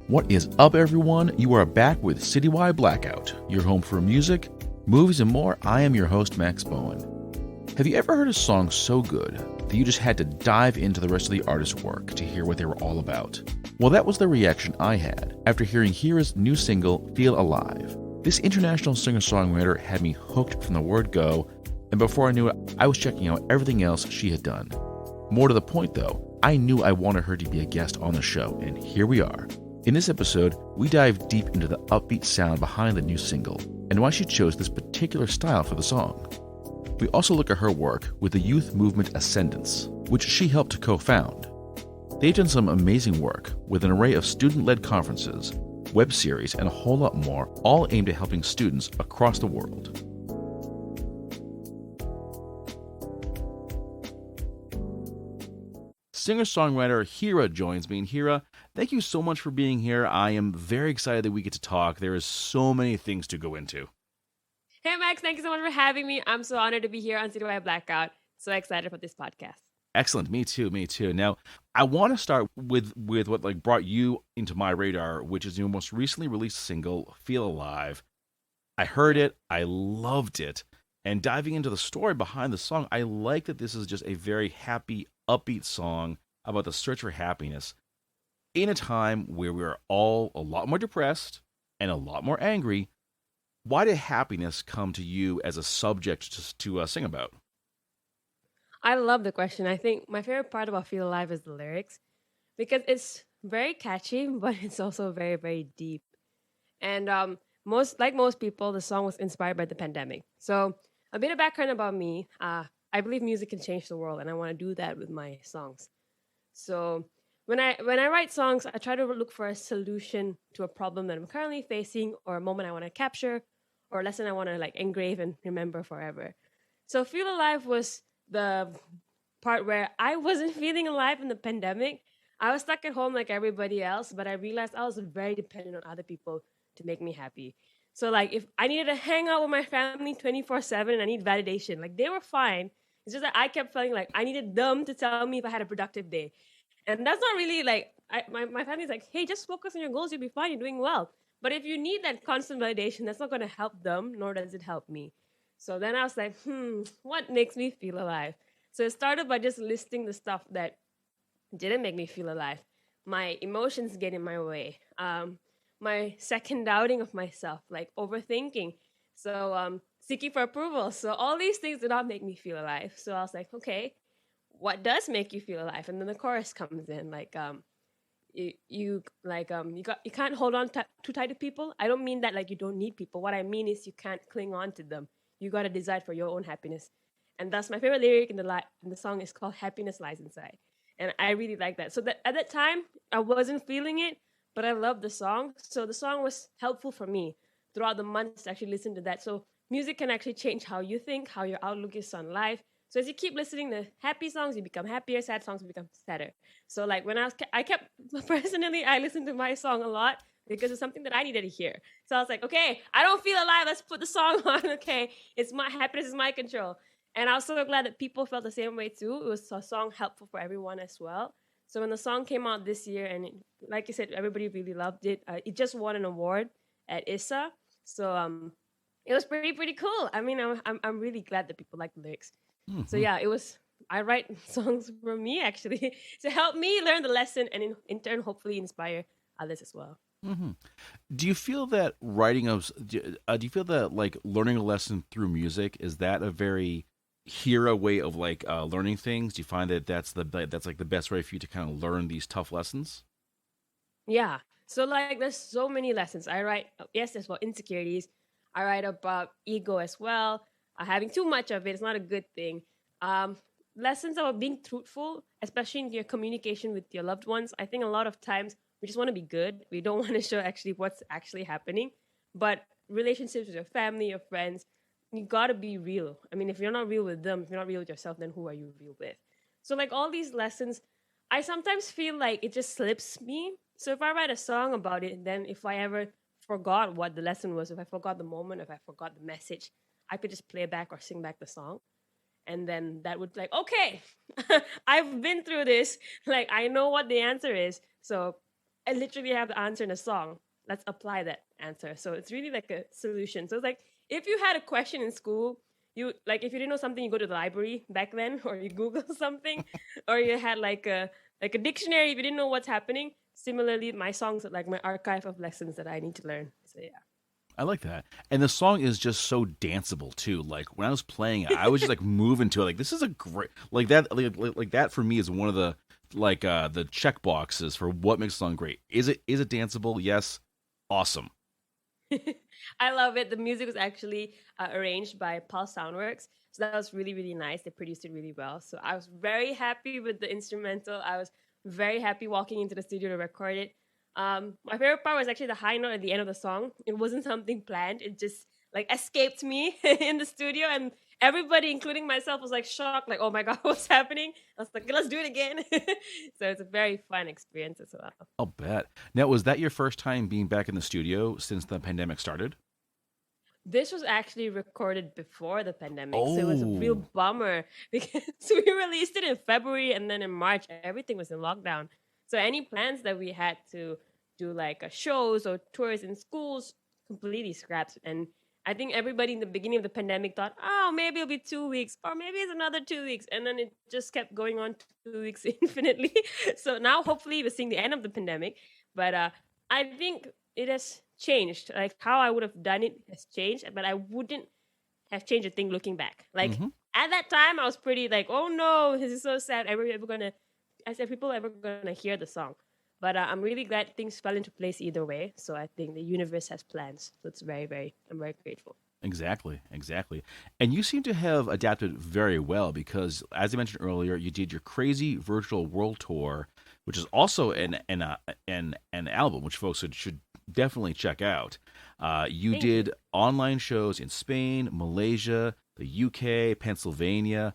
What is up, everyone? You are back with Citywide Blackout, your home for music, movies, and more. I am your host, Max Bowen. Have you ever heard a song so good that you just had to dive into the rest of the artist's work to hear what they were all about? Well, that was the reaction I had after hearing Heerra's new single, Feel Alive. This international singer-songwriter had me hooked from the word go, and before I knew it, I was checking out everything else she had done. More to the point, though, I knew I wanted her to be a guest on the show, and here we are. In this episode, we dive deep into the upbeat sound behind the new single and why she chose this particular style for the song. We also look at her work with the youth movement Ascendance, which she helped to co-found. They've done some amazing work with an array of student-led conferences, web series, and a whole lot more, all aimed at helping students across the world. Singer-songwriter Heerra joins me. And Heerra, thank you so much for being here. I am very excited that we get to talk. There is so many things to go into. Hey, Max, thank you so much for having me. I'm so honored to be here on Citywide Blackout. So excited for this podcast. Excellent. Me too. Now, I want to start with what brought you into my radar, which is your most recently released single, Feel Alive. I heard it. I loved it. And diving into the story behind the song, I like that this is just a very happy, upbeat song about the search for happiness in a time where we're all a lot more depressed and a lot more angry. Why did happiness come to you as a subject to sing about? I love the question. I think my favorite part about Feel Alive is the lyrics because it's very catchy, but it's also very, very deep. And most people, the song was inspired by the pandemic. So a bit of background about me. I believe music can change the world, and I want to do that with my songs. So when I write songs, I try to look for a solution to a problem that I'm currently facing, or a moment I want to capture, or a lesson I want to engrave and remember forever. So Feel Alive was the part where I wasn't feeling alive in the pandemic. I was stuck at home like everybody else, but I realized I was very dependent on other people to make me happy. So if I needed to hang out with my family 24/7 and I need validation, they were fine. It's just that I kept feeling like I needed them to tell me if I had a productive day. And that's not really my family's like, hey, just focus on your goals. You'll be fine. You're doing well. But if you need that constant validation, that's not going to help them, nor does it help me. So then I was like, what makes me feel alive? So it started by just listing the stuff that didn't make me feel alive. My emotions get in my way. My second doubting of myself, overthinking. So seeking for approval. So all these things did not make me feel alive. So I was like, okay, what does make you feel alive? And then the chorus comes in, you can't hold on too tight to people. I don't mean that you don't need people. What I mean is you can't cling on to them. You got to decide for your own happiness. And that's my favorite lyric in the song is called Happiness Lies Inside. And I really like that. So that at that time, I wasn't feeling it, but I loved the song. So the song was helpful for me throughout the months to actually listen to that. So music can actually change how you think, how your outlook is on life. So as you keep listening to happy songs, you become happier. Sad songs, you become sadder. So when I kept personally, I listened to my song a lot because it's something that I needed to hear. So I was like, okay, I don't feel alive. Let's put the song on. Okay, it's my happiness is my control. And I was so glad that people felt the same way too. It was a song helpful for everyone as well. So when the song came out this year, and like you said, everybody really loved it. It just won an award at ISA. So it was pretty cool. I mean, I'm really glad that people like the lyrics. Mm-hmm. So yeah, it was. I write songs for me actually to help me learn the lesson, and in turn, hopefully, inspire others as well. Mm-hmm. Do you feel that do you feel that learning a lesson through music, is that a very Heerra way of learning things? Do you find that that's the best way for you to kind of learn these tough lessons? Yeah. So there's so many lessons. I write as well insecurities. I write about ego as well. Having too much of it is not a good thing. Lessons about being truthful, especially in your communication with your loved ones. I think a lot of times we just want to be good. We don't want to show actually what's actually happening. But relationships with your family, your friends, you got to be real. I mean, if you're not real with them, if you're not real with yourself, then who are you real with? So all these lessons, I sometimes feel like it just slips me. So if I write a song about it, then if I ever forgot what the lesson was, if I forgot the moment, if I forgot the message, I could just play back or sing back the song. And then that would okay, I've been through this. I know what the answer is. So I literally have the answer in a song. Let's apply that answer. So it's really like a solution. So it's like if you had a question in school, you like if you didn't know something, you go to the library back then, or you Google something, or you had like a dictionary if you didn't know what's happening. Similarly, my songs are like my archive of lessons that I need to learn. So I like that. And the song is just so danceable too. Like when I was playing it, I was just like moving to it. Like this is a great like that like that for me is one of the check boxes for what makes a song great. Is it danceable? Yes. Awesome. I love it. The music was actually arranged by Pulse Soundworks. So that was really, really nice. They produced it really well. So I was very happy with the instrumental. I was very happy walking into the studio to record it. My favorite part was actually the high note at the end of the song. It wasn't something planned. It just like escaped me in the studio, and everybody, including myself, was like shocked, like, "Oh my god, what's happening?" I was like, "Let's do it again." So it's a very fun experience as well. I'll bet. Now, was that your first time being back in the studio since the pandemic started? This was actually recorded before the pandemic, so it was a real Oh, bummer because we released it in February and then in March everything was in lockdown. So any plans that we had to do like shows or tours in schools completely scrapped. And I think everybody in the beginning of the pandemic thought, oh, maybe it'll be 2 weeks or maybe it's another 2 weeks, and then it just kept going on 2 weeks infinitely. So now hopefully we're seeing the end of the pandemic, but I think it has changed. Like how I would have done it has changed, but I wouldn't have changed a thing looking back. Like mm-hmm. at that time, I was pretty like, oh no, this is so sad. I said, people ever gonna hear the song? But I'm really glad things fell into place either way. So I think the universe has plans. So it's I'm very grateful. Exactly, exactly. And you seem to have adapted very well because, as I mentioned earlier, you did your crazy virtual world tour, which is also an album, which folks should definitely check out. You Thank you. did online shows in Spain, Malaysia, the UK, Pennsylvania,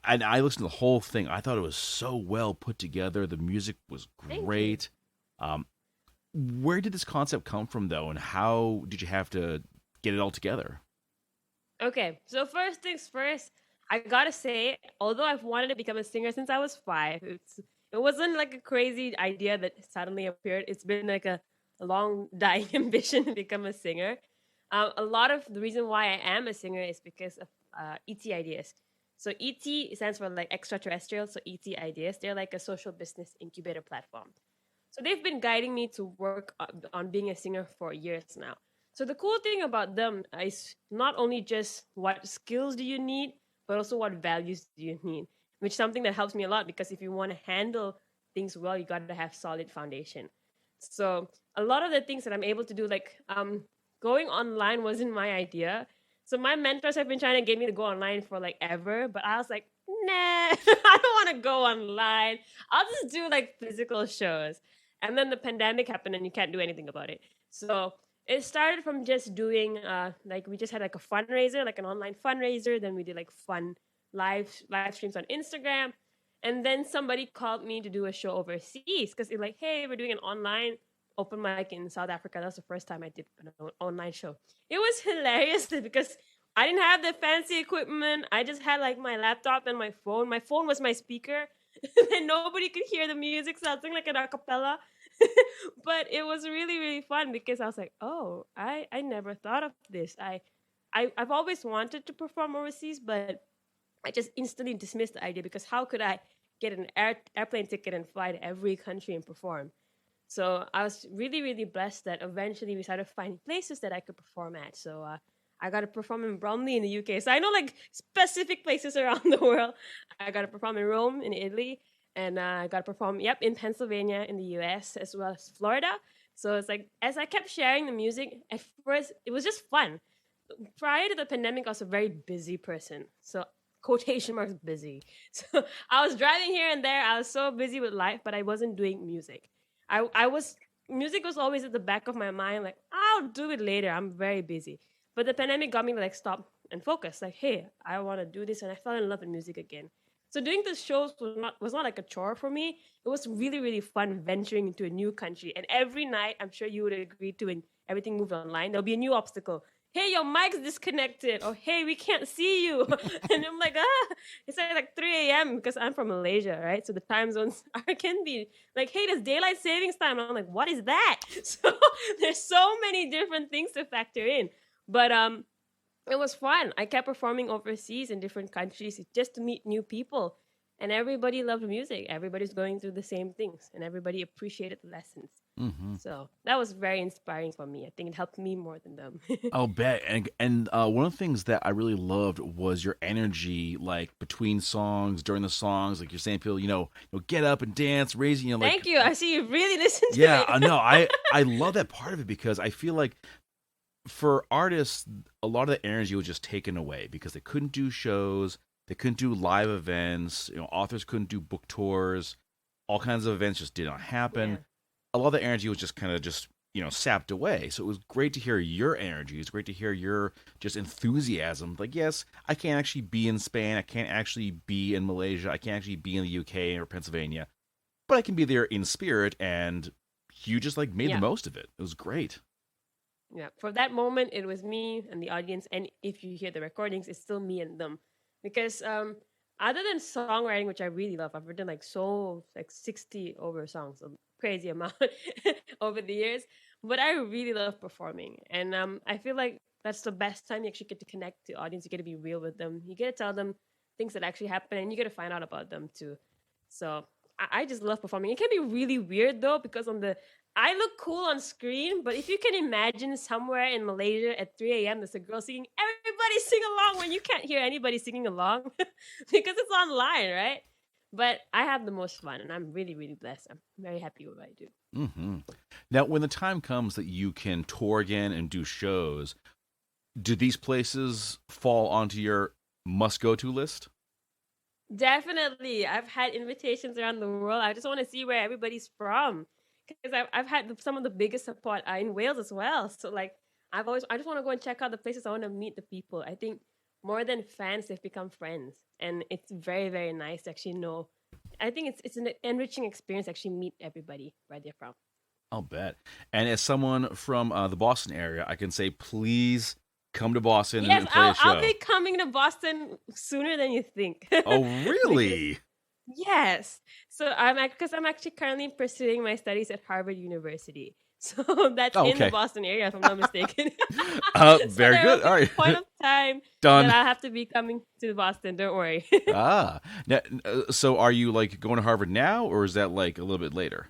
and I listened to the whole thing. I thought it was so well put together. The music was Thank you. great. Um, where did this concept come from, though, and how did you have to get it all together? Okay, so first things first, I gotta say, although I've wanted to become a singer since I was 5, it wasn't like a crazy idea that suddenly appeared. It's been like a long dying ambition to become a singer. A lot of the reason why I am a singer is because of ET ideas. So ET stands for like extraterrestrial. So ET ideas, they're like a social business incubator platform. So they've been guiding me to work on being a singer for years now. So the cool thing about them is not only just what skills do you need, but also what values do you need, which is something that helps me a lot because if you want to handle things well, you got to have solid foundation. So a lot of the things that I'm able to do, like going online wasn't my idea. So my mentors have been trying to get me to go online for like ever, but I was like, nah, I don't want to go online. I'll just do like physical shows. And then the pandemic happened and you can't do anything about it. So it started from just doing like we just had like a fundraiser, like an online fundraiser. Then we did like fun live streams on Instagram. And then somebody called me to do a show overseas because they're like, hey, we're doing an online open mic in South Africa. That's the first time I did an online show. It was hilarious because I didn't have the fancy equipment. I just had like my laptop and my phone. My phone was my speaker. And nobody could hear the music, so I was doing like an acapella. But it was really, really fun because I was like, oh, I never thought of this. I've always wanted to perform overseas, but I just instantly dismissed the idea because how could I get an airplane ticket and fly to every country and perform? So I was really, really blessed that eventually we started finding places that I could perform at. So I got to perform in Bromley in the UK. So I know like specific places around the world. I got to perform in Rome in Italy. And I got to perform, yep, in Pennsylvania in the US as well as Florida. So it's like, as I kept sharing the music, at first it was just fun. Prior to the pandemic, I was a very busy person. So quotation marks busy. So I was driving here and there. I was so busy with life, but I wasn't doing music. I was music was always at the back of my mind, like I'll do it later. I'm very busy. But the pandemic got me to like stop and focus. Like, hey, I want to do this, and I fell in love with music again. So doing the shows was not like a chore for me. It was really, really fun venturing into a new country. And every night, I'm sure you would agree to when everything moved online, there'll be a new obstacle. hey, your mic's disconnected, or hey, we can't see you. And I'm like, it's like 3 a.m. because I'm from Malaysia, right? So the time zones can be like, hey, there's daylight savings time. And I'm like, what is that? So there's so many different things to factor in. But it was fun. I kept performing overseas in different countries just to meet new people. And everybody loved music. Everybody's going through the same things, and everybody appreciated the lessons. Mm-hmm. So that was very inspiring for me. I think it helped me more than them. I'll bet. And one of the things that I really loved was your energy, like between songs, during the songs, like you're saying, people, get up and dance, raise, like. Thank you. I see you really listen to yeah, it. No, I love that part of it because I feel like for artists, a lot of the energy was just taken away because they couldn't do shows, they couldn't do live events, authors couldn't do book tours, all kinds of events just did not happen. Yeah. A lot of the energy was just kind of just sapped away. So it was great to hear your energy. It's great to hear your just enthusiasm. Like, yes, I can't actually be in Spain. I can't actually be in Malaysia. I can't actually be in the UK or Pennsylvania, but I can be there in spirit. And you just like made the most of it. It was great. Yeah. For that moment, it was me and the audience. And if you hear the recordings, it's still me and them. Because other than songwriting, which I really love, I've written like 60 over songs, a crazy amount over the years. But I really love performing. And I feel like that's the best time you actually get to connect to the audience. You get to be real with them. You get to tell them things that actually happen, and you get to find out about them too. So I just love performing. It can be really weird though, because I look cool on screen, but if you can imagine somewhere in Malaysia at 3 a.m. there's a girl singing, everybody sing along when you can't hear anybody singing along because it's online, right? But I have the most fun, and I'm really, really blessed. I'm very happy with what I do. Mm-hmm. Now, when the time comes that you can tour again and do shows, do these places fall onto your must-go-to list? Definitely. I've had invitations around the world. I just want to see where everybody's from. Because I've had some of the biggest support in Wales as well. So like I just want to go and check out the places. I want to meet the people. I think more than fans, they've become friends, and it's very, very nice to actually know. I think it's an enriching experience to actually meet everybody where they're from. I'll bet. And as someone from the Boston area, I can say, please come to Boston and play a show. I'll be coming to Boston sooner than you think. Oh, really? Yes. So I'm actually currently pursuing my studies at Harvard University. So that's in the Boston area, if I'm not mistaken. So very good. All right. Point of time done. That I'll have to be coming to Boston. Don't worry. Now, so are you like going to Harvard now, or is that like a little bit later?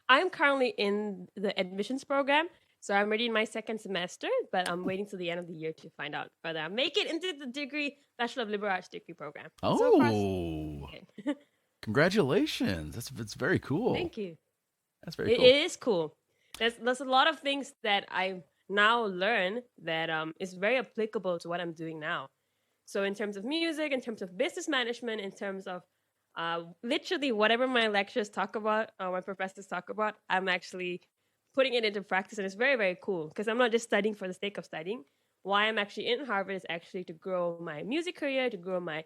I'm currently in the admissions program. So I'm already in my second semester, but I'm waiting till the end of the year to find out whether I make it into the Bachelor of Liberal Arts degree program. Oh, so congratulations. That's very cool. Thank you. That's very cool. It is cool. There's a lot of things that I now learn that is very applicable to what I'm doing now. So in terms of music, in terms of business management, in terms of literally whatever my lectures talk about, my professors talk about, I'm actually putting it into practice, and it's very, very cool because I'm not just studying for the sake of studying. Why I'm actually in Harvard is actually to grow my music career, to grow my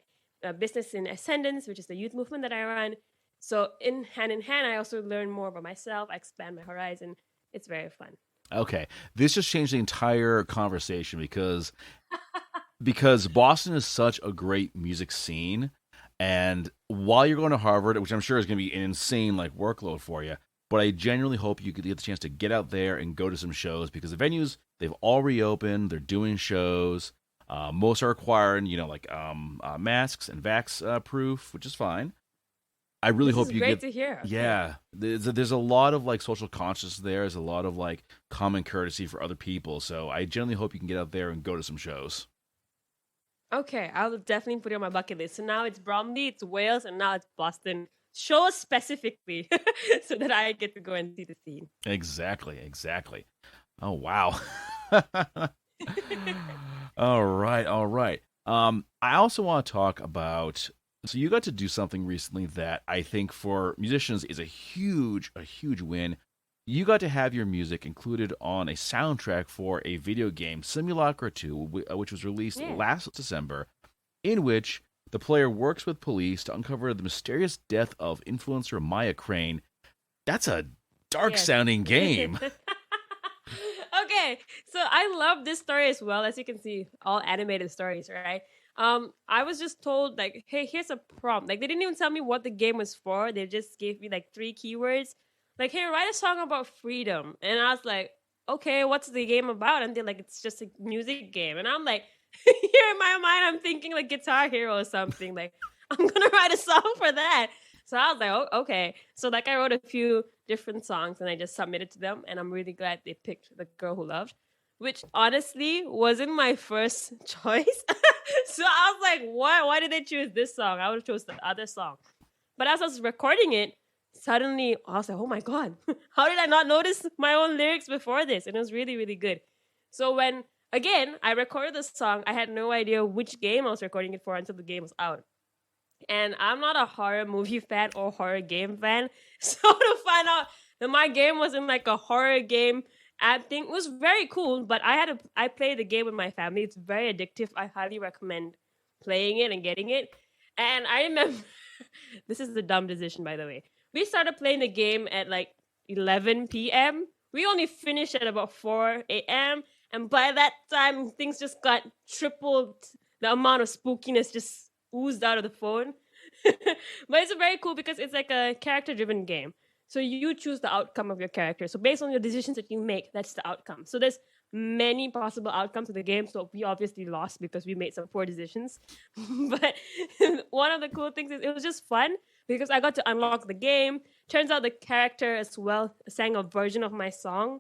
business in Ascendance, which is the youth movement that I run. So in hand, I also learn more about myself. I expand my horizon. It's very fun. Okay, this just changed the entire conversation because Boston is such a great music scene, and while you're going to Harvard, which I'm sure is going to be an insane like workload for you. But I genuinely hope you could get the chance to get out there and go to some shows because the venues, they've all reopened. They're doing shows. Most are requiring, masks and vax proof, which is fine. I really hope you get. Great to hear. Yeah, there's a lot of like social consciousness there. There's a lot of like common courtesy for other people. So I genuinely hope you can get out there and go to some shows. Okay, I'll definitely put it on my bucket list. So now it's Bromley, it's Wales, and now it's Boston. Shows specifically so that I get to go and see the scene. Exactly. Oh, wow. All right. I also want to talk about, so you got to do something recently that I think for musicians is a huge win. You got to have your music included on a soundtrack for a video game, Simulacra 2, which was released last December, in which the player works with police to uncover the mysterious death of influencer Maya Crane. That's a dark-sounding game. Okay, Okay, so I love this story as well. As you can see, all animated stories, right? I was just told like, hey, here's a prompt. Like they didn't even tell me what the game was for. They just gave me like three keywords. Like, hey, write a song about freedom. And I was like, okay, what's the game about? And they're like, it's just a music game. And I'm like, here in my mind, I'm thinking like Guitar Hero or something. Like, I'm gonna write a song for that. So I was like, oh, okay. So like I wrote a few different songs and I just submitted to them. And I'm really glad they picked The Girl Who Loved, which honestly wasn't my first choice. So I was like, why did they choose this song? I would have chose the other song. But as I was recording it, suddenly I was like, oh my God, how did I not notice my own lyrics before this? And it was really, really good. So when, again, I recorded the song, I had no idea which game I was recording it for until the game was out. And I'm not a horror movie fan or horror game fan. So to find out that my game was in like a horror game app thing was very cool. But I played the game with my family. It's very addictive. I highly recommend playing it and getting it. And I remember this is a dumb decision, by the way. We started playing the game at like 11 p.m. We only finished at about 4 a.m. And by that time, things just got tripled. The amount of spookiness just oozed out of the phone. But it's very cool because it's like a character-driven game. So you choose the outcome of your character. So based on your decisions that you make, that's the outcome. So there's many possible outcomes of the game. So we obviously lost because we made some poor decisions. But one of the cool things is it was just fun because I got to unlock the game. Turns out the character as well sang a version of my song.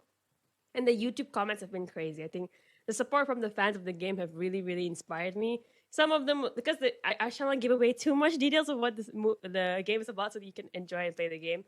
And the YouTube comments have been crazy. I think the support from the fans of the game have really, really inspired me. Some of them, because I shall not give away too much details of what the game is about so that you can enjoy and play the game.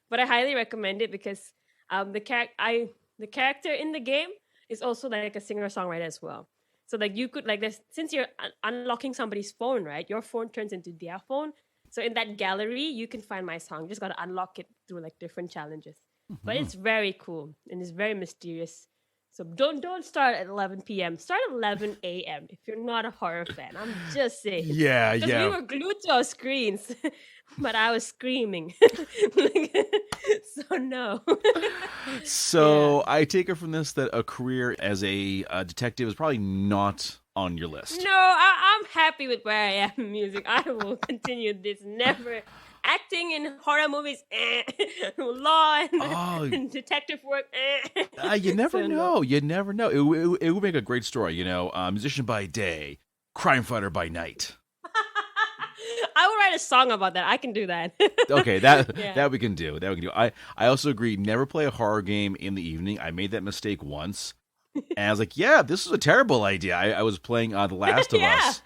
But I highly recommend it because the character in the game is also like a singer-songwriter as well. So like you could since you're unlocking somebody's phone, right? Your phone turns into their phone. So in that gallery, you can find my song. You just got to unlock it through like different challenges. Mm-hmm. But it's very cool and it's very mysterious. So don't start at 11 p.m. Start at 11 a.m. if you're not a horror fan. I'm just saying. Yeah. Because we were glued to our screens, but I was screaming. So no. So yeah. I take it from this that a career as a detective is probably not on your list. No, I'm happy with where I am in music. I will continue this. Never. Acting in horror movies, law and detective work. You never know. You never know. It would make a great story, musician by day, crime fighter by night. I will write a song about that. I can do that. Okay, that we can do. I also agree. Never play a horror game in the evening. I made that mistake once. And I was like, yeah, this is a terrible idea. I was playing The Last of Us,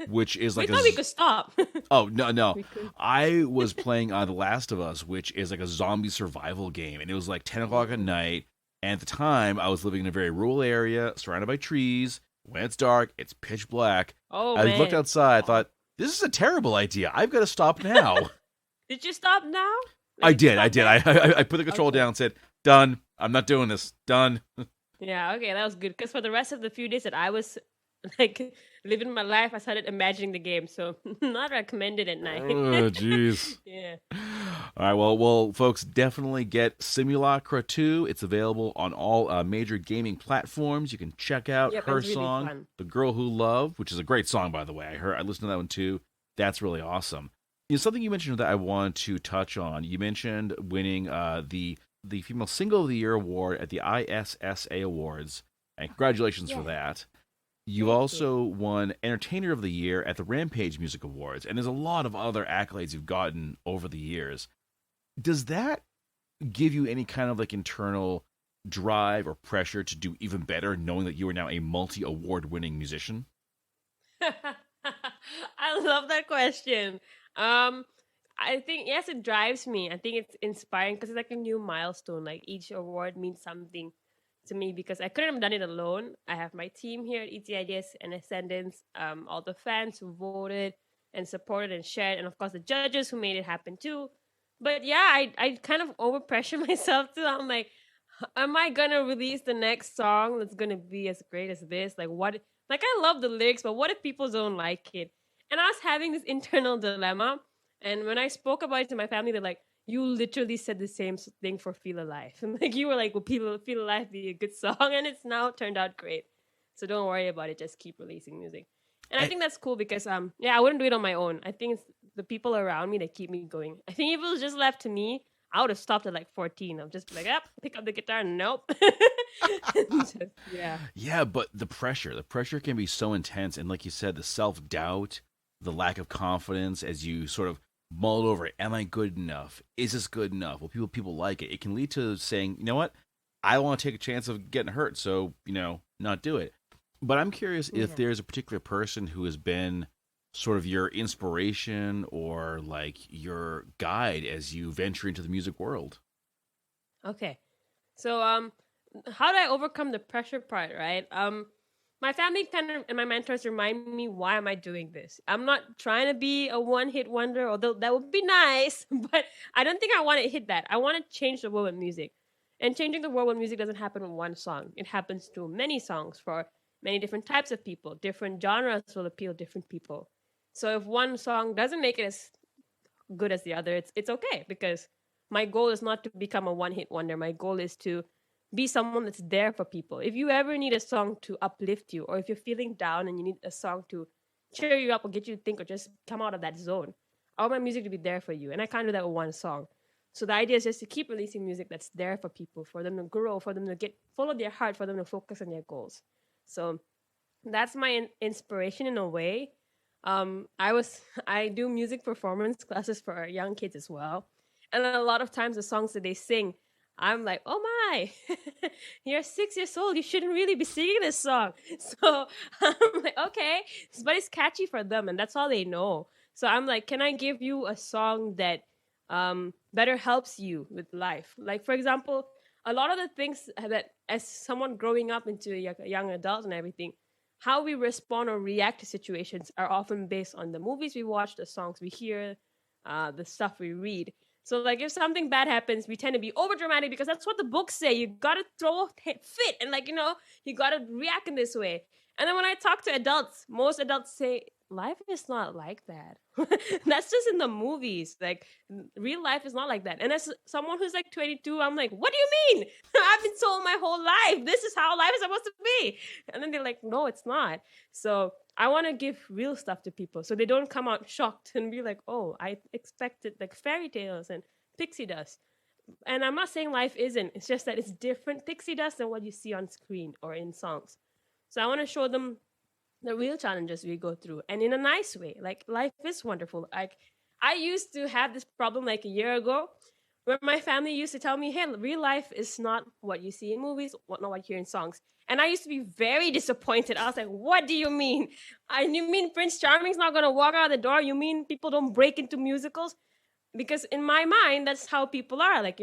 which is like we thought we could stop. Oh, no. I was playing The Last of Us, which is like a zombie survival game. And it was like 10 o'clock at night. And at the time, I was living in a very rural area, surrounded by trees. When it's dark, it's pitch black. I looked outside, thought, this is a terrible idea. I've got to stop now. Did you stop now? I did. I put the control down and said, done. I'm not doing this. Done. Yeah, okay, that was good. Because for the rest of the few days that I was like living my life, I started imagining the game. So not recommended at night. Oh, jeez. Yeah. All right, well, folks, definitely get Simulacra 2. It's available on all major gaming platforms. You can check out her song, really "The Girl Who Loved," which is a great song, by the way. I listened to that one too. That's really awesome. Something you mentioned that I want to touch on. You mentioned winning the Female Single of the Year award at the ISSA Awards, and congratulations for that. You also won Entertainer of the Year at the Rampage Music Awards, and there's a lot of other accolades you've gotten over the years. Does that give you any kind of like internal drive or pressure to do even better, knowing that you are now a multi-award winning musician? I love that question. I think, yes, it drives me. I think it's inspiring because it's like a new milestone. Like each award means something to me because I couldn't have done it alone. I have my team here at ETIDS and Ascendance, all the fans who voted and supported and shared, and of course the judges who made it happen too. But yeah, I kind of overpressure myself too. I'm like, am I gonna release the next song that's gonna be as great as this? Like what? Like I love the lyrics, but what if people don't like it? And I was having this internal dilemma. And when I spoke about it to my family, they're like, you literally said the same thing for Feel Alive. Like you were like, will Feel Alive be a good song? And it's now turned out great. So don't worry about it. Just keep releasing music. And I think that's cool because yeah, I wouldn't do it on my own. I think it's the people around me that keep me going. I think if it was just left to me, I would have stopped at like 14. I'll just be like, yep, pick up the guitar. Nope. Just, yeah. Yeah, but the pressure can be so intense. And like you said, the self doubt, the lack of confidence as you sort of mull over it. Am I good enough? Is this good enough? Will people like it? It can lead to saying, you know what? I don't want to take a chance of getting hurt, so, not do it. But I'm curious if there's a particular person who has been sort of your inspiration or like your guide as you venture into the music world. Okay. So how do I overcome the pressure part, right? My family kind of and my mentors remind me, why am I doing this? I'm not trying to be a one-hit wonder, although that would be nice, but I don't think I want to hit that. I want to change the world with music. And changing the world with music doesn't happen with one song. It happens through many songs for many different types of people. Different genres will appeal to different people. So if one song doesn't make it as good as the other, it's okay, because my goal is not to become a one-hit wonder. My goal is to be someone that's there for people. If you ever need a song to uplift you, or if you're feeling down and you need a song to cheer you up or get you to think or just come out of that zone, I want my music to be there for you. And I can't do that with one song. So the idea is just to keep releasing music that's there for people, for them to grow, for them to follow their heart, for them to focus on their goals. So that's my inspiration in a way. I do music performance classes for young kids as well. And a lot of times the songs that they sing, I'm like, oh my, you're 6 years old. You shouldn't really be singing this song. So I'm like, okay, but it's catchy for them and that's all they know. So I'm like, can I give you a song that better helps you with life? Like, for example, a lot of the things that as someone growing up into a young adult and everything, how we respond or react to situations are often based on the movies we watch, the songs we hear, the stuff we read. So, like, if something bad happens, we tend to be over dramatic because that's what the books say. You gotta throw a fit and, like, you gotta react in this way. And then when I talk to adults, most adults say, life is not like that. That's just in the movies. Like, real life is not like that. And as someone who's like 22, I'm like, what do you mean? I've been told my whole life, this is how life is supposed to be. And then they're like, no, it's not. So I want to give real stuff to people so they don't come out shocked and be like, oh, I expected like fairy tales and pixie dust. And I'm not saying life isn't. It's just that it's different pixie dust than what you see on screen or in songs. So I want to show them the real challenges we go through, and in a nice way. Like, life is wonderful. Like, I used to have this problem like a year ago where my family used to tell me, hey, real life is not what you see in movies, not what you hear in songs. And I used to be very disappointed. I was like, what do you mean? You mean Prince Charming's not going to walk out the door? You mean people don't break into musicals? Because in my mind, that's how people are. Like,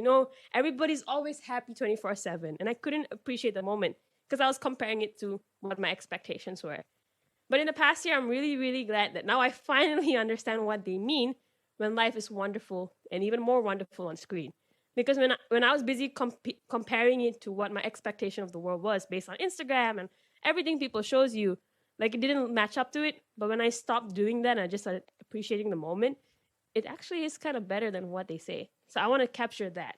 everybody's always happy 24/7. And I couldn't appreciate the moment because I was comparing it to what my expectations were. But in the past year, I'm really, really glad that now I finally understand what they mean when life is wonderful and even more wonderful on screen. Because when I was busy comparing it to what my expectation of the world was based on Instagram and everything people shows you, like, it didn't match up to it. But when I stopped doing that and I just started appreciating the moment, it actually is kind of better than what they say. So I want to capture that.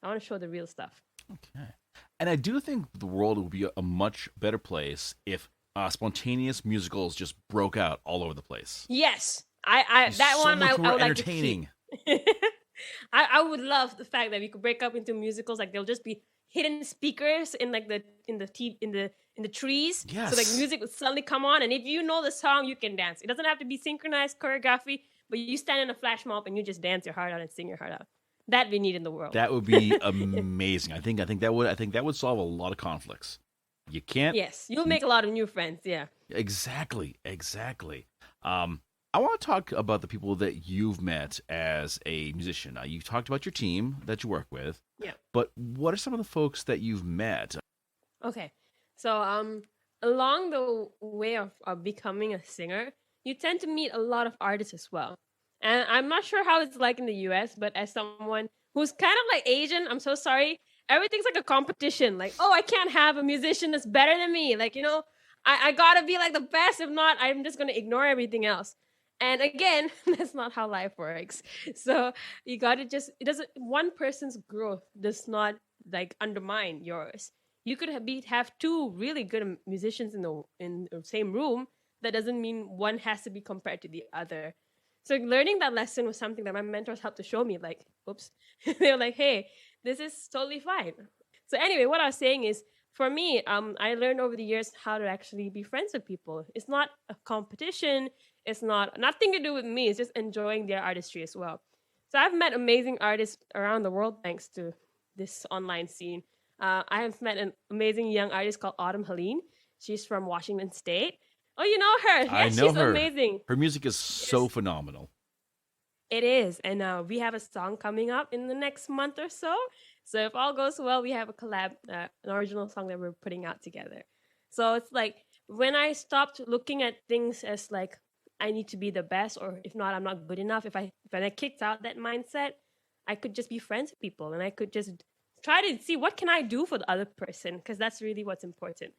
I want to show the real stuff. Okay. And I do think the world would be a much better place if spontaneous musicals just broke out all over the place. Yes, I that so one much I more would like entertaining. to see. I would love the fact that we could break up into musicals. Like, they'll just be hidden speakers in like in the trees. Yes. So like music would suddenly come on, and if you know the song, you can dance. It doesn't have to be synchronized choreography, but you stand in a flash mob and you just dance your heart out and sing your heart out. That we need in the world. That would be amazing. I think that would solve a lot of conflicts. You can't. Yes, you'll make a lot of new friends. Yeah. Exactly. I want to talk about the people that you've met as a musician. You talked about your team that you work with. Yeah. But what are some of the folks that you've met? Okay. So along the way of becoming a singer, you tend to meet a lot of artists as well. And I'm not sure how it's like in the US, but as someone who's kind of like Asian, I'm so sorry. Everything's like a competition. Like, oh, I can't have a musician that's better than me. Like, I gotta be like the best. If not, I'm just gonna ignore everything else. And again, that's not how life works. So you got to just, it doesn't, one person's growth does not like undermine yours. You could have two really good musicians in the same room. That doesn't mean one has to be compared to the other. So learning that lesson was something that my mentors helped to show me. Like, oops, they were like, "Hey, this is totally fine." So anyway, what I was saying is, for me, I learned over the years how to actually be friends with people. It's not a competition. It's not nothing to do with me. It's just enjoying their artistry as well. So I've met amazing artists around the world thanks to this online scene. I have met an amazing young artist called Autumn Helene. She's from Washington State. Oh, you know her? I Yeah, know she's her. amazing. Her music is so Yes, phenomenal. it is. And we have a song coming up in the next month or so. So if all goes well, we have a collab, an original song that we're putting out together. So it's like when I stopped looking at things as like I need to be the best, or if not, I'm not good enough. If I kicked out that mindset, I could just be friends with people, and I could just try to see what can I do for the other person, because that's really what's important.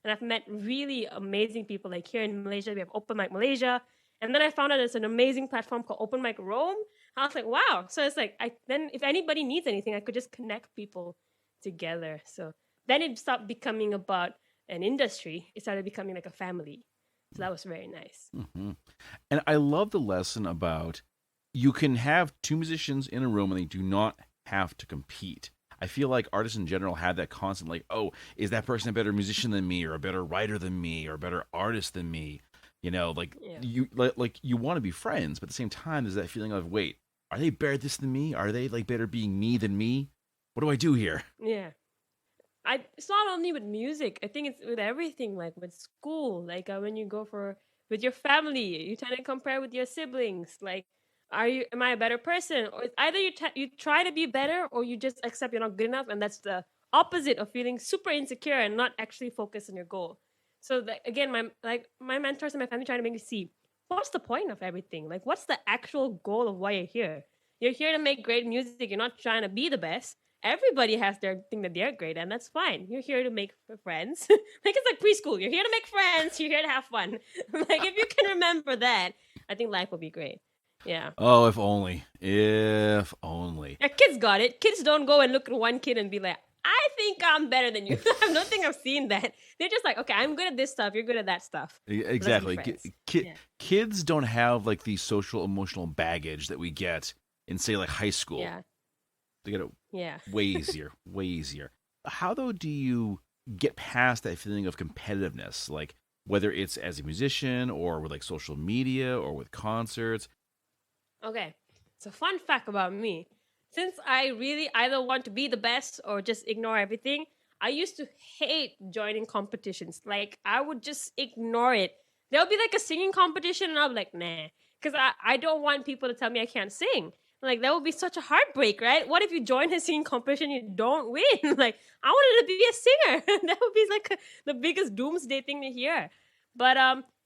And I've met really amazing people. Like here in Malaysia, we have Open Mic Malaysia, and then I found out there's an amazing platform called Open Mic Rome. I was like, wow. So it's like I then if anybody needs anything, I could just connect people together. So then it stopped becoming about an industry. It started becoming like a family. So that was very nice. Hmm. And I love the lesson about you can have two musicians in a room and they do not have to compete. I feel like artists in general have that constant, like, oh, is that person a better musician than me, or a better writer than me, or a better artist than me? Like Yeah. you want to be friends, but at the same time, there's that feeling of, wait, are they better this than me? Are they like better being me than me? What do I do here? Yeah. It's not only with music. I think it's with everything, like with school, like when you go for with your family, you tend to compare with your siblings. Like, am I a better person? Or it's either you try to be better, or you just accept you're not good enough, and that's the opposite of feeling super insecure and not actually focused on your goal. So again, my mentors and my family trying to make me see what's the point of everything. Like, what's the actual goal of why you're here? You're here to make great music. You're not trying to be the best. Everybody has their thing that they're great at, and that's fine. You're here to make friends. Like it's like preschool. You're here to make friends. You're here to have fun. Like if you can remember that, I think life will be great. Yeah. Oh, if only. If only. Yeah, kids got it. Kids don't go and look at one kid and be like, I think I'm better than you. I don't think I've seen that. They're just like, okay, I'm good at this stuff. You're good at that stuff. Let's be Exactly. friends. Yeah. Kids don't have like the social emotional baggage that we get in, say, like high school. Yeah. They get it Yeah. way easier, way easier. How though do you get past that feeling of competitiveness? Like whether it's as a musician or with like social media or with concerts. Okay. It's a fun fact about me. Since I really either want to be the best or just ignore everything, I used to hate joining competitions. Like, I would just ignore it. There'll be like a singing competition, and I'll be like, nah. Because I don't want people to tell me I can't sing. Like, that would be such a heartbreak, right? What if you join a singing competition and you don't win? Like, I wanted to be a singer. That would be like the biggest doomsday thing to hear. But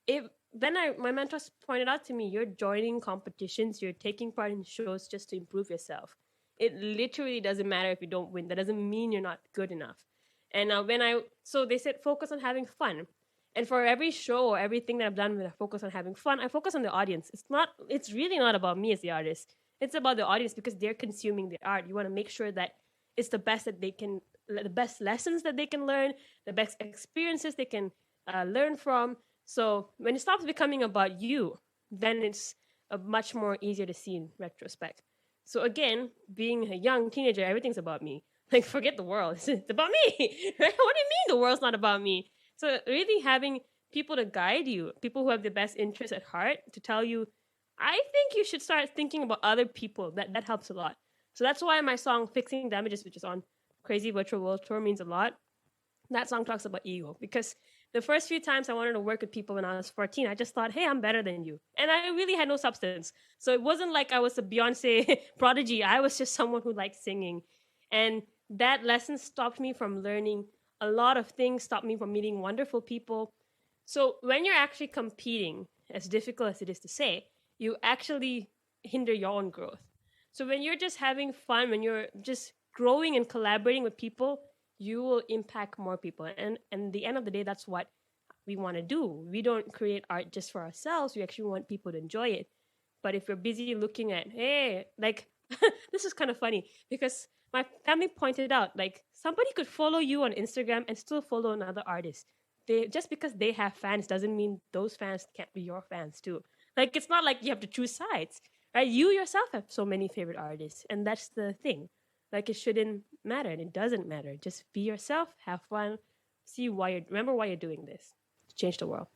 if then my mentors pointed out to me, you're joining competitions, you're taking part in shows just to improve yourself. It literally doesn't matter if you don't win. That doesn't mean you're not good enough. And so they said focus on having fun. And for every show or everything that I've done with a focus on having fun, I focus on the audience. It's really not about me as the artist. It's about the audience because they're consuming the art. You want to make sure that it's the best that they can, the best lessons that they can learn, the best experiences they can learn from. So when it stops becoming about you, then it's a much more easier to see in retrospect. So again, being a young teenager, everything's about me. Like forget the world, it's about me. Right? What do you mean the world's not about me? So really having people to guide you, people who have the best interests at heart, to tell you, I think you should start thinking about other people. That helps a lot. So that's why my song "Fixing Damages," which is on Crazy Virtual World Tour, means a lot. That song talks about ego because the first few times I wanted to work with people when I was 14, I just thought, hey, I'm better than you. And I really had no substance. So it wasn't like I was a Beyonce prodigy. I was just someone who liked singing. And that lesson stopped me from learning a lot of things, stopped me from meeting wonderful people. So when you're actually competing, as difficult as it is to say, you actually hinder your own growth. So when you're just having fun, when you're just growing and collaborating with people, you will impact more people. And at the end of the day, that's what we want to do. We don't create art just for ourselves. We actually want people to enjoy it. But if we're busy looking at, hey, like, this is kind of funny because my family pointed out, like, somebody could follow you on Instagram and still follow another artist. They just because they have fans doesn't mean those fans can't be your fans too. Like, it's not like you have to choose sides, right? You yourself have so many favorite artists, and that's the thing. Like, it shouldn't matter, and it doesn't matter. Just be yourself, have fun, see why you're remember why you're doing this. Change the world.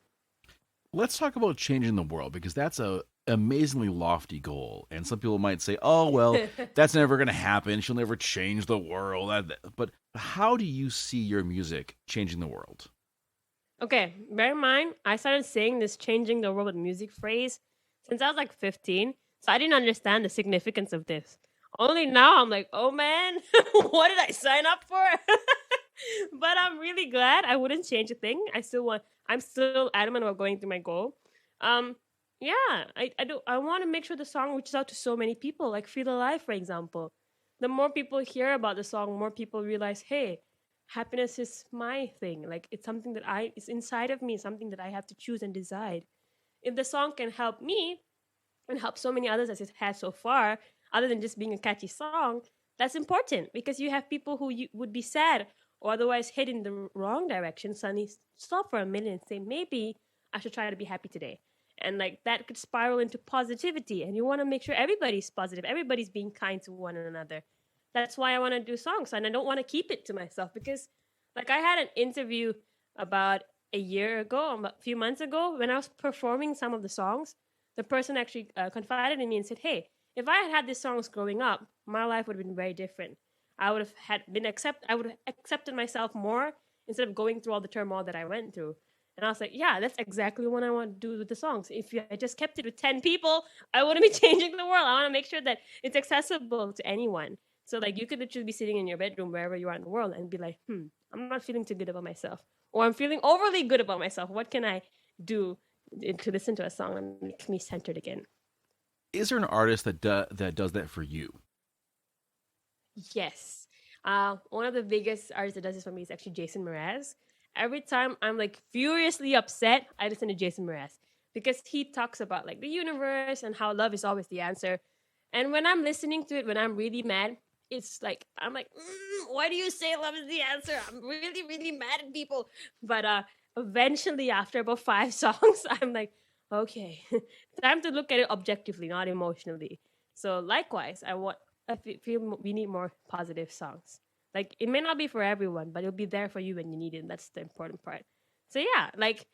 Let's talk about changing the world because that's a amazingly lofty goal. And some people might say, "Oh, well, that's never going to happen. She'll never change the world." But how do you see your music changing the world? Okay, bear in mind, I started saying this changing the world with music phrase since I was like 15. So I didn't understand the significance of this. Only now I'm like, oh man, what did I sign up for? But I'm really glad I wouldn't change a thing. I'm still adamant about going through my goal. Um, yeah, I want to make sure the song reaches out to so many people, like Feel Alive, for example. The more people hear about the song, more people realize, hey, happiness is my thing. Like it's something that it's inside of me, something that I have to choose and decide. If the song can help me and help so many others as it has so far, other than just being a catchy song, that's important because you have people who would be sad or otherwise head in the wrong direction suddenly stop for a minute and say, maybe I should try to be happy today. And like that could spiral into positivity. And you want to make sure everybody's positive, everybody's being kind to one another. That's why I want to do songs. And I don't want to keep it to myself because, like, I had an interview about a year ago, a few months ago, when I was performing some of the songs. The person actually confided in me and said, hey, if I had these songs growing up, my life would have been very different. I would have accepted myself more instead of going through all the turmoil that I went through. And I was like, yeah, that's exactly what I want to do with the songs. If I just kept it with 10 people, I wouldn't be changing the world. I want to make sure that it's accessible to anyone. So like you could literally be sitting in your bedroom wherever you are in the world and be like, I'm not feeling too good about myself. Or I'm feeling overly good about myself. What can I do to listen to a song and make me centered again? Is there an artist that does that for you? Yes. One of the biggest artists that does this for me is actually Jason Mraz. Every time I'm like furiously upset, I listen to Jason Mraz because he talks about like the universe and how love is always the answer. And when I'm listening to it, when I'm really mad, it's like I'm like, why do you say love is the answer? I'm really, really mad at people. But eventually, after about 5 songs, I'm like, okay, time to look at it objectively, not emotionally. So likewise, I feel we need more positive songs. Like it may not be for everyone, but it'll be there for you when you need it. And that's the important part. So yeah, like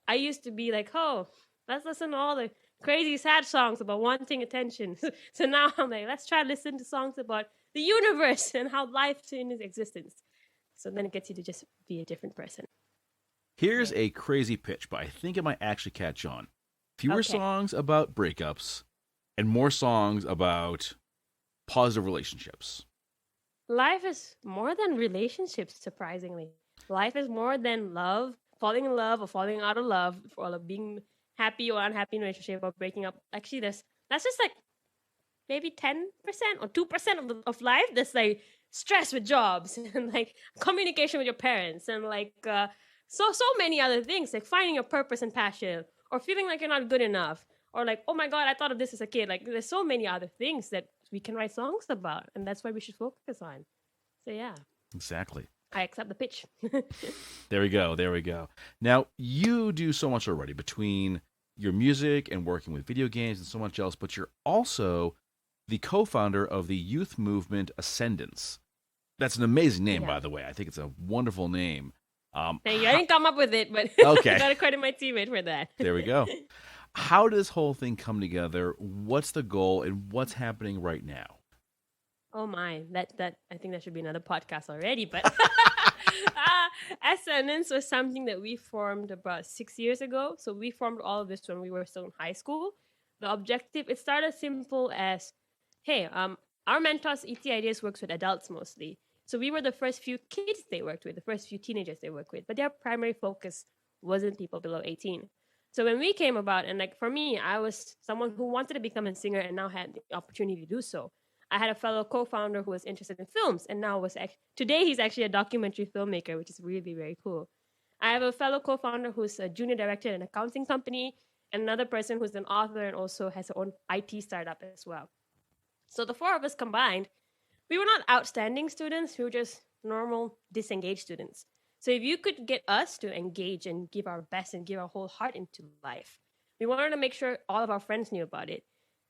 I used to be like, oh, let's listen to all the crazy sad songs about wanting attention. So now I'm like, let's try to listen to songs about the universe and how life's in its existence. So then it gets you to just be a different person. Here's a crazy pitch, but I think it might actually catch on. Fewer songs about breakups and more songs about positive relationships. Life is more than relationships, surprisingly. Life is more than love, falling in love or falling out of love, or being happy or unhappy in a relationship or breaking up. Actually, that's just like maybe 10% or 2% of life. That's like stress with jobs and like communication with your parents and like so many other things, like finding your purpose and passion or feeling like you're not good enough or like, oh my God, I thought of this as a kid. Like there's so many other things that we can write songs about, and that's why we should focus on. So yeah. Exactly. I accept the pitch. There we go. Now, you do so much already between your music and working with video games and so much else, but you're also the co-founder of the youth movement Ascendance. That's an amazing name, by the way. I think it's a wonderful name. Thank you. I didn't come up with it, but okay. I gotta credit my teammate for that. There we go. How does this whole thing come together? What's the goal and what's happening right now? Oh my, that I think that should be another podcast already. But Ascendance was something that we formed about 6 years ago. So we formed all of this when we were still in high school. The objective, it started simple as, hey, our mentors, ET Ideas, works with adults mostly. So we were the first few kids they worked with, the first few teenagers they worked with. But their primary focus wasn't people below 18. So when we came about, and like for me, I was someone who wanted to become a singer and now had the opportunity to do so. I had a fellow co-founder who was interested in films, and now today he's actually a documentary filmmaker, which is really very cool. I have a fellow co-founder who's a junior director in an accounting company, and another person who's an author and also has her own IT startup as well. So the four of us combined, we were not outstanding students, we were just normal, disengaged students. So if you could get us to engage and give our best and give our whole heart into life, we wanted to make sure all of our friends knew about it.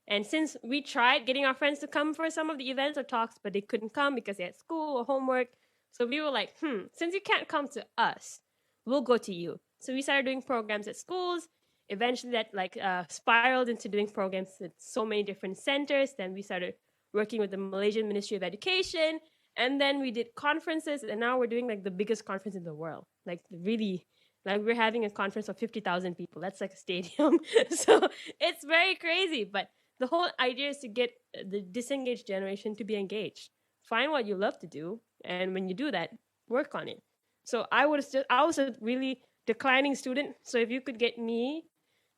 And since we tried getting our friends to come for some of the events or talks, but they couldn't come because they had school or homework, so we were like, since you can't come to us, we'll go to you. So we started doing programs at schools. Eventually that spiraled into doing programs at so many different centers. Then we started working with the Malaysian Ministry of Education. And then we did conferences. And now we're doing like the biggest conference in the world. Like really, like we're having a conference of 50,000 people. That's like a stadium. So it's very crazy. But the whole idea is to get the disengaged generation to be engaged. Find what you love to do. And when you do that, work on it. So I was a really declining student. So if you could get me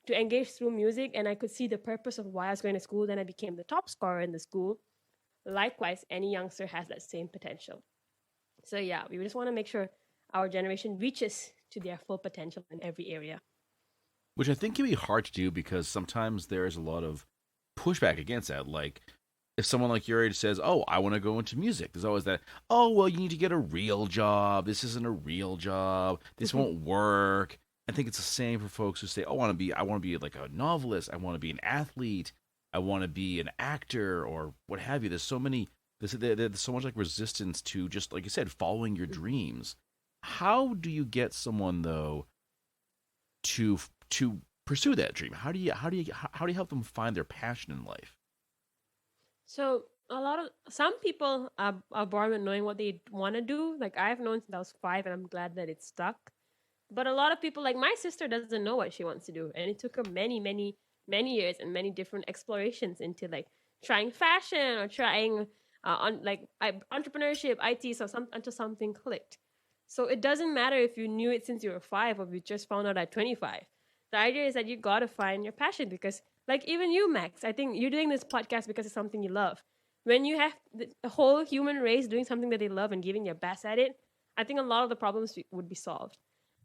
to engage through music and I could see the purpose of why I was going to school, then I became the top scorer in the school. Likewise, any youngster has that same potential. So yeah, we just want to make sure our generation reaches to their full potential in every area. Which I think can be hard to do because sometimes there is a lot of pushback against that. Like, if someone like your age says, "Oh, I want to go into music," there's always that, "Oh, well, you need to get a real job. This isn't a real job. This won't work." I think it's the same for folks who say, "Oh, I want to be like a novelist. I want to be an athlete. I want to be an actor or what have you." There's so much like resistance to just like you said, following your dreams. How do you get someone though to pursue that dream? How do you help them find their passion in life? So some people are born with knowing what they want to do. Like I've known since I was 5, and I'm glad that it stuck. But a lot of people, like my sister, doesn't know what she wants to do, and it took her many, many, many years and many different explorations into like trying fashion or trying entrepreneurship, IT, so until something clicked. So it doesn't matter if you knew it since you were 5 or if you just found out at 25. The idea is that you got to find your passion because, like even you, Max, I think you're doing this podcast because it's something you love. When you have the whole human race doing something that they love and giving their best at it, I think a lot of the problems would be solved.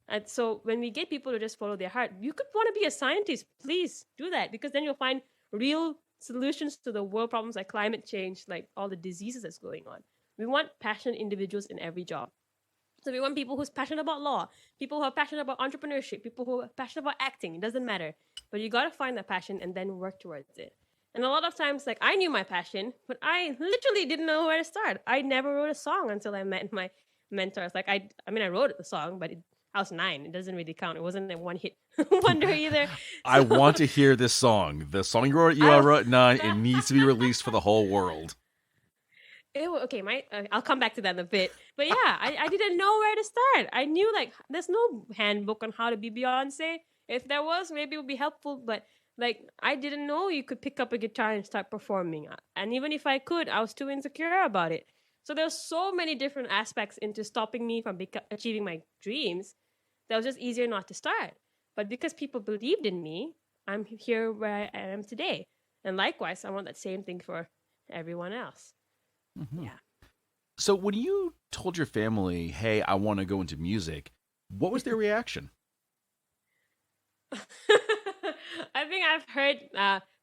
And so when we get people to just follow their heart, you could want to be a scientist, please do that, because then you'll find real solutions to the world problems like climate change, like all the diseases that's going on. We want passionate individuals in every job. So we want people who's passionate about law, people who are passionate about entrepreneurship, people who are passionate about acting. It doesn't matter. But you got to find that passion and then work towards it. And a lot of times, like I knew my passion, but I literally didn't know where to start. I never wrote a song until I met my mentors. Like I wrote the song, but I was 9. It doesn't really count. It wasn't a one-hit wonder either. I want to hear this song. The song you wrote at 9. It needs to be released for the whole world. Okay, I'll come back to that in a bit. But yeah, I didn't know where to start. I knew like there's no handbook on how to be Beyonce. If there was, maybe it would be helpful. But like I didn't know you could pick up a guitar and start performing. And even if I could, I was too insecure about it. So there's so many different aspects into stopping me from achieving my dreams that was just easier not to start. But because people believed in me, I'm here where I am today. And likewise, I want that same thing for everyone else. Mm-hmm. Yeah. So when you told your family, "Hey, I want to go into music," what was their reaction? I think I've heard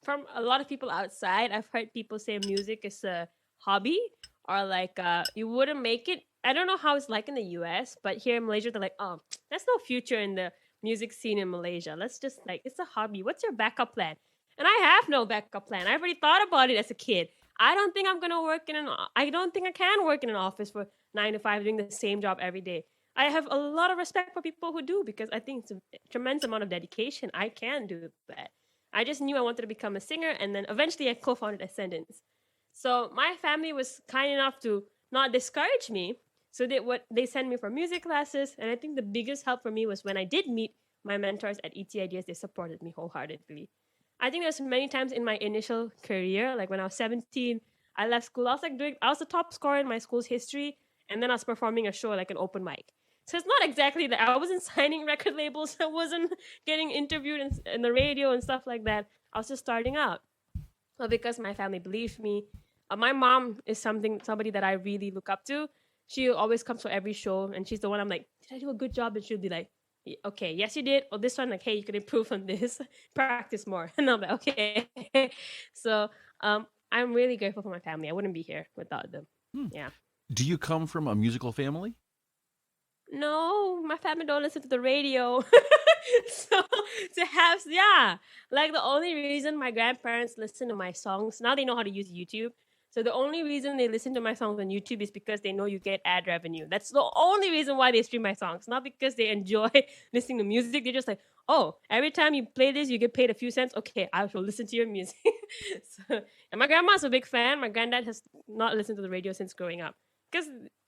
from a lot of people outside, I've heard people say music is a hobby or like you wouldn't make it. I don't know how it's like in the US, but here in Malaysia, they're like, "Oh, there's no future in the music scene in Malaysia. Let's just like, it's a hobby. What's your backup plan?" And I have no backup plan. I already thought about it as a kid. I don't think I'm going to I don't think I can work in an office for 9 to 5 doing the same job every day. I have a lot of respect for people who do because I think it's a tremendous amount of dedication. I can do that. I just knew I wanted to become a singer, and then eventually I co-founded Ascendance. So my family was kind enough to not discourage me. So they sent me for music classes, and I think the biggest help for me was when I did meet my mentors at ET Ideas. They supported me wholeheartedly. I think there's many times in my initial career, like when I was 17, I left school. I was the top scorer in my school's history, and then I was performing a show like an open mic. So it's not exactly that. I wasn't signing record labels. I wasn't getting interviewed in the radio and stuff like that. I was just starting out. But because my family believed me, my mom is somebody that I really look up to. She always comes to every show, and she's the one I'm like, "Did I do a good job?" And she'll be like, Okay, yes, you did. Or this one, like, hey, you can improve on this. Practice more. And I'm like, okay. So I'm really grateful for my family. I wouldn't be here without them. Hmm. Yeah. Do you come from a musical family? No, my family don't listen to the radio. So to have, yeah, like the only reason my grandparents listen to my songs, now they know how to use YouTube. So the only reason they listen to my songs on YouTube is because they know you get ad revenue. That's the only reason why they stream my songs, not because they enjoy listening to music. They're just like, oh, every time you play this, you get paid a few cents. Okay, I will listen to your music. So, and my grandma's a big fan. My granddad has not listened to the radio since growing up because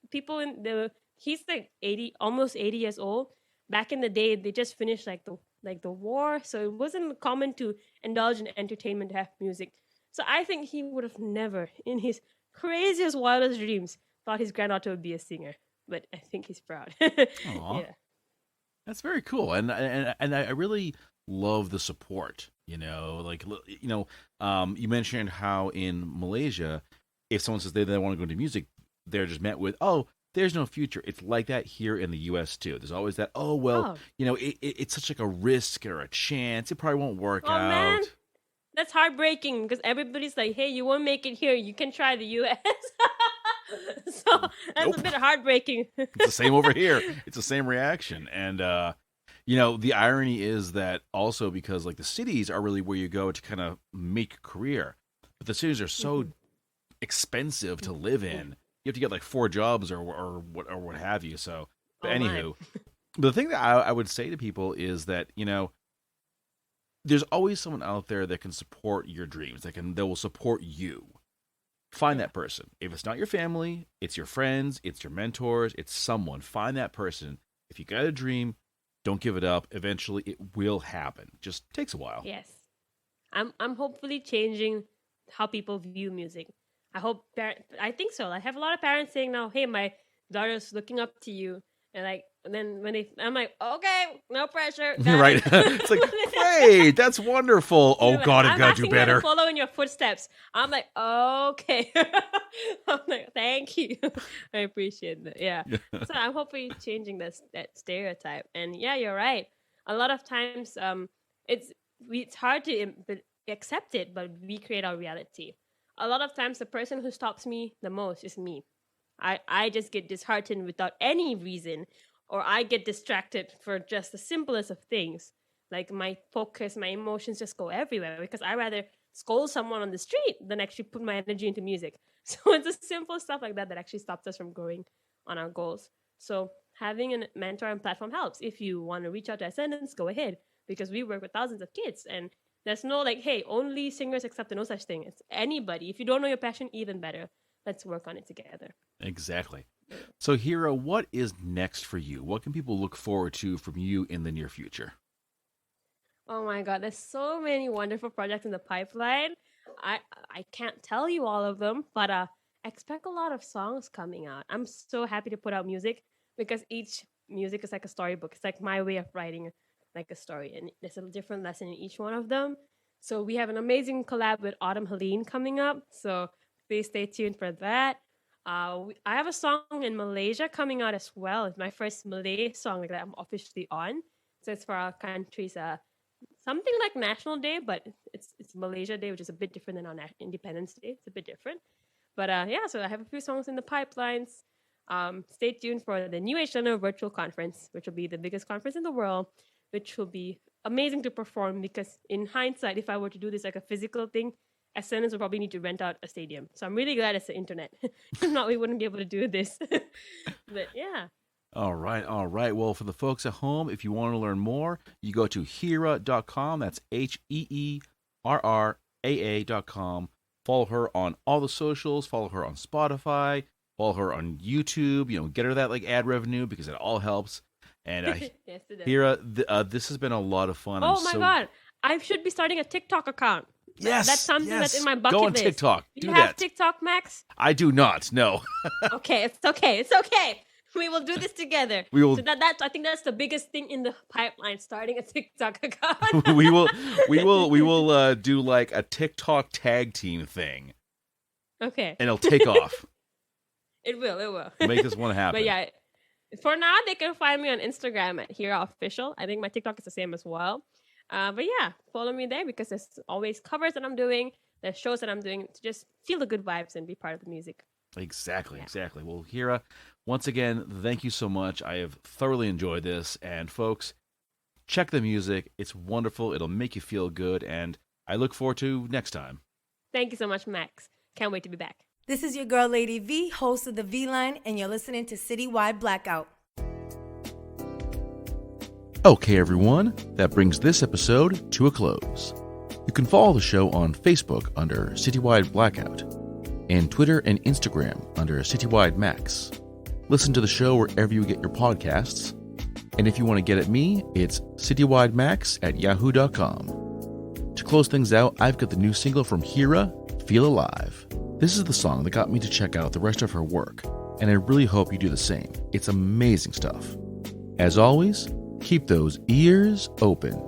people in the he's like 80, almost 80 years old. Back in the day, they just finished like the war, so it wasn't common to indulge in entertainment to have music. So I think he would have never, in his craziest, wildest dreams, thought his granddaughter would be a singer. But I think he's proud. Aw. Yeah. That's very cool, and I really love the support. You mentioned how in Malaysia, if someone says they want to go into music, they're just met with, oh, there's no future. It's like that here in the U.S. too. There's always that, oh well, Oh, it's such like a risk or a chance. It probably won't work oh out. man, that's heartbreaking because everybody's like, hey, you won't make it here. You can try the U.S. So that's Nope. a bit heartbreaking. It's the same over here. It's the same reaction. And the irony is that also because like the cities are really where you go to kind of make a career, but the cities are so expensive to live in. You have to get like 4 jobs or what have you. So, but Oh my. anywho, the thing that I would say to people is that there's always someone out there that can support your dreams. That will support you. Find that person. If it's not your family, it's your friends, it's your mentors, it's someone. Find that person. If you got a dream, don't give it up. Eventually, it will happen. Just takes a while. Yes. I'm hopefully changing how people view music. I think so. I have a lot of parents saying now, hey, my daughter's looking up to you. And then I'm like, okay, no pressure. got Right? it. It's like, great, that's wonderful. Oh They're like, God, I've I'm got to do asking her to better. follow in your footsteps. I'm like, okay. I'm like, thank you. I appreciate that. Yeah. So I'm hopefully changing that stereotype. And yeah, you're right. A lot of times, it's hard to accept it, but we create our reality. A lot of times, the person who stops me the most is me. I just get disheartened without any reason, or I get distracted for just the simplest of things. Like my focus, my emotions just go everywhere because I rather scold someone on the street than actually put my energy into music. So it's the simple stuff like that that actually stops us from growing on our goals. So having a mentor and platform helps. If you want to reach out to Ascendance, go ahead because we work with thousands of kids and there's no like, hey, only singers accept, no such thing. It's anybody. If you don't know your passion, even better. Let's work on it together. Exactly. So, Heerra, what is next for you? What can people look forward to from you in the near future? Oh my God, there's so many wonderful projects in the pipeline. I can't tell you all of them, but expect a lot of songs coming out. I'm so happy to put out music because each music is like a storybook. It's like my way of writing like a story, and there's a different lesson in each one of them. So we have an amazing collab with Autumn Helene coming up. So please stay tuned for that. I have a song in Malaysia coming out as well. It's my first Malay song that I'm officially on. So it's for our country's something like National Day, but it's Malaysia Day, which is a bit different than our Independence Day. It's a bit different. But yeah, so I have a few songs in the pipelines. Stay tuned for the New Age Learner Virtual Conference, which will be the biggest conference in the world, which will be amazing to perform because in hindsight, if I were to do this like a physical thing, Ascendance would probably need to rent out a stadium. So I'm really glad it's the internet. If not, we wouldn't be able to do this. But yeah. All right, all right. Well, for the folks at home, if you want to learn more, you go to Heerraa.com. That's HEERRAA.com. Follow her on all the socials. Follow her on Spotify. Follow her on YouTube. Get her that like ad revenue because it all helps. And Yes, it does. Heerra, this has been a lot of fun. Oh my God. I should be starting a TikTok account. Yes, that's something that's in my bucket Go on list. TikTok. Do Do you that. have TikTok, Max? I do not. No. Okay, it's okay. It's okay. We will do this together. We will. So I think that's the biggest thing in the pipeline. Starting a TikTok account. we will do like a TikTok tag team thing, Okay. and it'll take off. It will. Make this one happen. But yeah, For now, they can find me on Instagram at Heerra Official. I think my TikTok is the same as well. But yeah, follow me there because there's always covers that I'm doing, there's shows that I'm doing to just feel the good vibes and be part of the music. Exactly. Well, Heerra, once again, thank you so much. I have thoroughly enjoyed this. And folks, check the music. It's wonderful. It'll make you feel good. And I look forward to next time. Thank you so much, Max. Can't wait to be back. This is your girl, Lady V, host of the V Line, and you're listening to Citywide Blackout. Okay, everyone, that brings this episode to a close. You can follow the show on Facebook under Citywide Blackout, and Twitter and Instagram under Citywide Max. Listen to the show wherever you get your podcasts. And if you want to get at me, it's citywidemax@yahoo.com. To close things out, I've got the new single from Heerra, Feel Alive. This is the song that got me to check out the rest of her work, and I really hope you do the same. It's amazing stuff. As always, keep those ears open.